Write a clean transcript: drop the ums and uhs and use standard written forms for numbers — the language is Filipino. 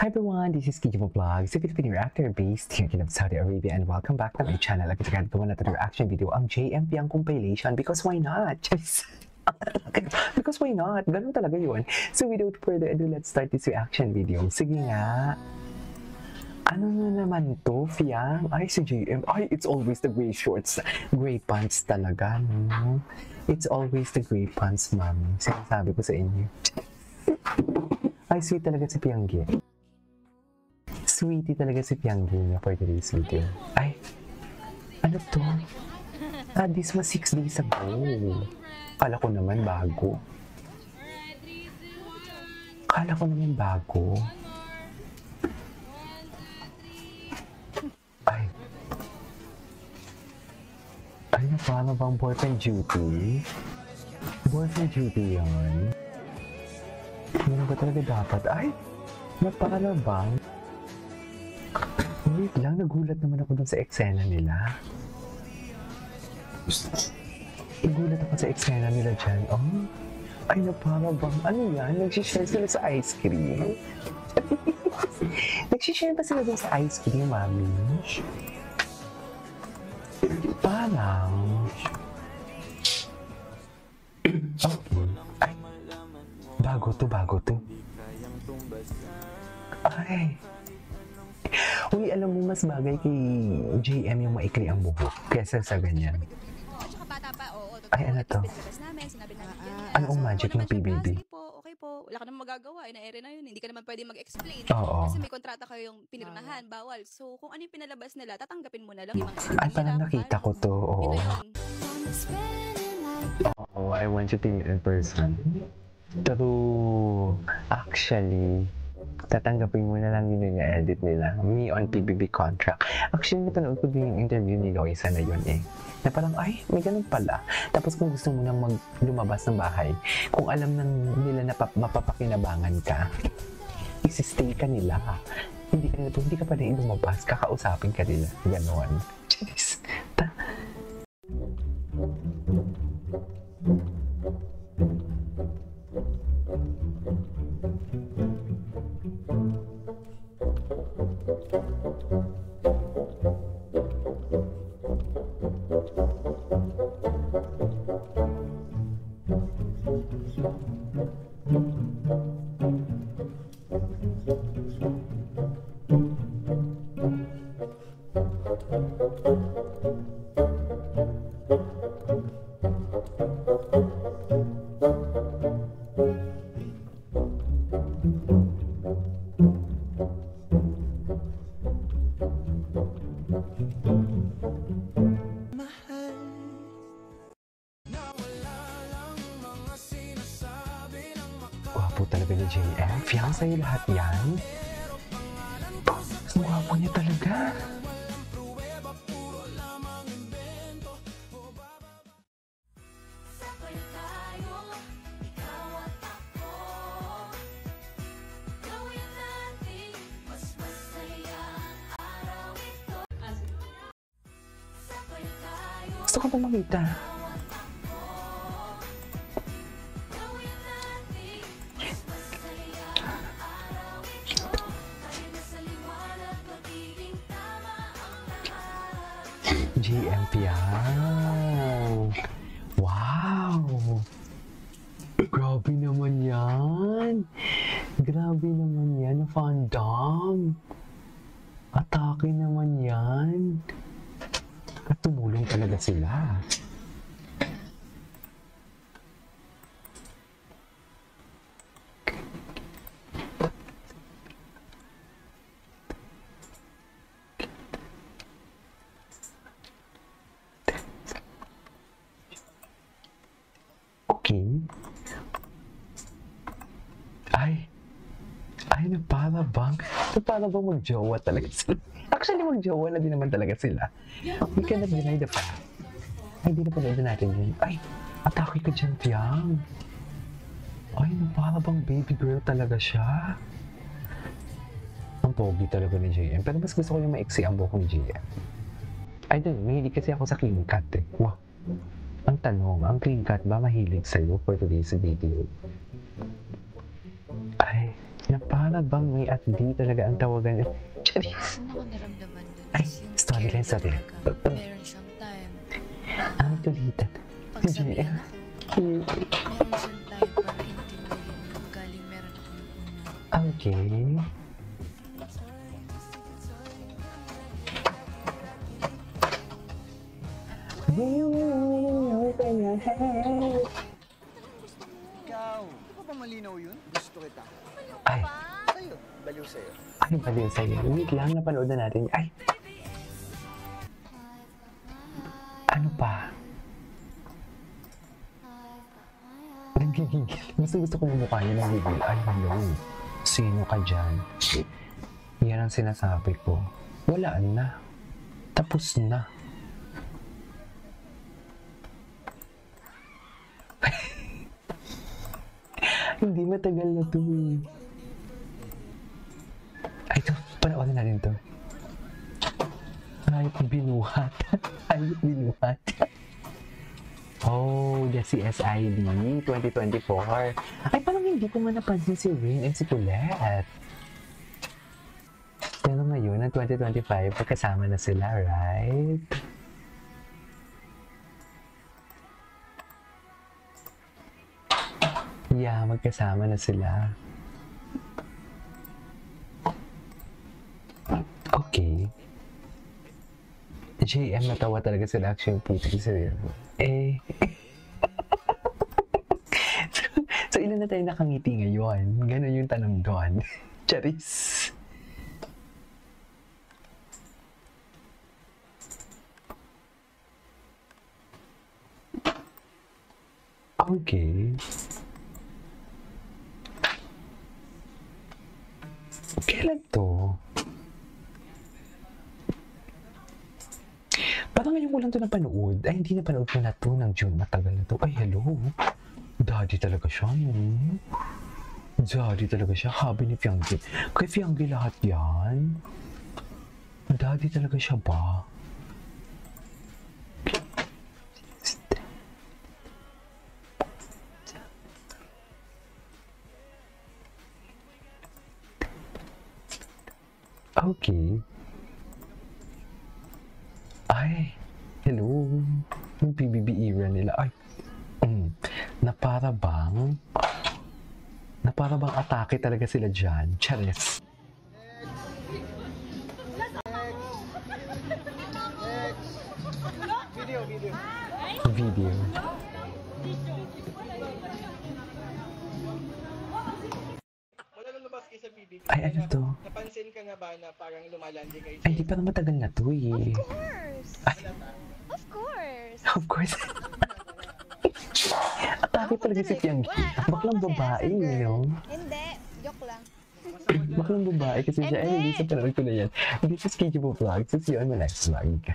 Hi everyone, this is Kijimo Vlogs, a Filipino reactor based here in Saudi Arabia, and welcome back to my channel. Agad-agad gawa natin reaction video ang JMP ang compilation because why not? Because why not? Ganun talaga yun. So without further ado, let's start this reaction video. Sige nga. Ano na naman to, Fiang? Ay, si JM. Ay, it's always the gray shorts. Gray pants talaga, no? It's always the gray pants, mami. Sinasabi ko sa inyo. Ay, sweet talaga si Pianggi. Sweetie talaga si Pianggi niya for today's video. Ay, ano to? Ah, this was 6 days ago. Kala ko naman bago. Ay. Ay, napala bang boyfriend duty? Boyfriend duty yan. Ano ba talaga dapat? Ay, napala bang? Wait lang, nagulat naman ako dun sa eksena nila. Nagulat ako sa eksena nila dyan. Oh, ay, napala bang? Ano yan? Nagsishare sila sa ice cream? Nagsishare ba sila dun sa ice cream, mami? Parang... Okay. Ay, bago to. Ay. Uy, alam mo, mas bagay kay JM yung maikli ang buhok kesa sa ganyan. Ay, ano to? Anong magic ng PBB? Okay po, wala ka naman magagawa, ina-ere na yun, hindi ka naman pwede mag-explain. Oo. Kasi may kontrata kayong pinirmahan, bawal. So, kung ano yung pinalabas nila, tatanggapin mo na lang. Ay, parang nakita ko to, oo. Oo, I want you to meet in person. True. Actually, tatanggapin mo na lang yun yung edit nila. Me on PBB contract. Actually, napanood ko din yung interview ni Loisa na yun eh. Na parang, ay, may ganun pala. Tapos kung gusto mo nang lumabas ng bahay, kung alam nila na mapapakinabangan ka, isi-stay ka nila. Hindi ka pa rin lumabas, kakausapin ka nila. Ganon. Jeez. Gwapo talaga ni JM. Fiyang sa'yo lahat yan. Gwapo niya talaga. Gusto ko ba makita? JMP yan. Wow! Grabe naman yan. Grabe naman yan. Fandom. Atake naman yan. At tumulong talaga sila. Okay. Ay, napala bang mag-jowa talaga sila. Actually, mag-jowa na din naman talaga sila. We cannot deny the fact. Ay, di na pala natin yun. Ay, atake ka dyan, Piang. Ay, napala bang baby girl talaga siya. Ang pogi talaga ni JM. Pero mas gusto ko yung maiksi ang buhok ni JM. I don't know, mahilig kasi ako sa clean cut eh. Wow. Ang tanong, ang clean cut ba mahilig sa'yo for today's video? Ay, napala para bang may at di talaga ang tawagan. Charis! Ano ko naramdaman dun? Ay, is yung storyline, care storyline. talaga. Meron siyang time. Ang tulitan. Pagsabihan ako, meron siyang time para intindihin yung galing meron ako ng una. Okay. Open your head. Ikaw, di ba ba malinaw yun? Gusto kita. Ay, Sa'yo, baliw sa'yo. ano ba din sa'yo? Wait lang, napanood na natin. Ay! Ano pa? Nagigigil. Gusto ko yung mukha niya nagigil. Ay, hello. Sino ka dyan? Yan ang sinasabi ko. Wala na. Tapos na. Hindi matagal na to eh. Ay, ito. Panoorin natin to. Hayop binuhat. Hayop binuhat. Oh, the CSID 2024. Ay, parang hindi ko man napansin si Rain and si Colette. Pero ngayon, ng 2025, pagkasama na sila, right? Yeah, magkasama na sila. Okay. JM, natawa talaga sila. Actually, putik sila. So, ilan na tayo nakangiti ngayon? Ganon yung tanong doon. Charis! Okay. Kailan to? Parang ngayon ko lang to napanood. Ay, hindi napanood ko na to ng June. Matagal na to. Ay, hello. Daddy talaga siya, no? Daddy talaga siya. Habi ni Fianggi. Kay Fianggi lahat yan. Daddy talaga siya ba? Okay. Ay, hello. Yung PBB era nila. Ay, na para bang atake talaga sila dyan. Charis. Video. Wala lumabas kayo sa PBB. Ay, ano to? Napansin ka nga ba na parang lumalanding kayo Ay, di parang matagal na to eh. Of course. Ay, Of course. of course. Atake talaga si Fianggi. Baklang babae, you know? Hindi. Joke lang. Baklang babae kasi siya. Ay, hindi sa panood ko na yan. This is KG Vlog. See you on my next vlog.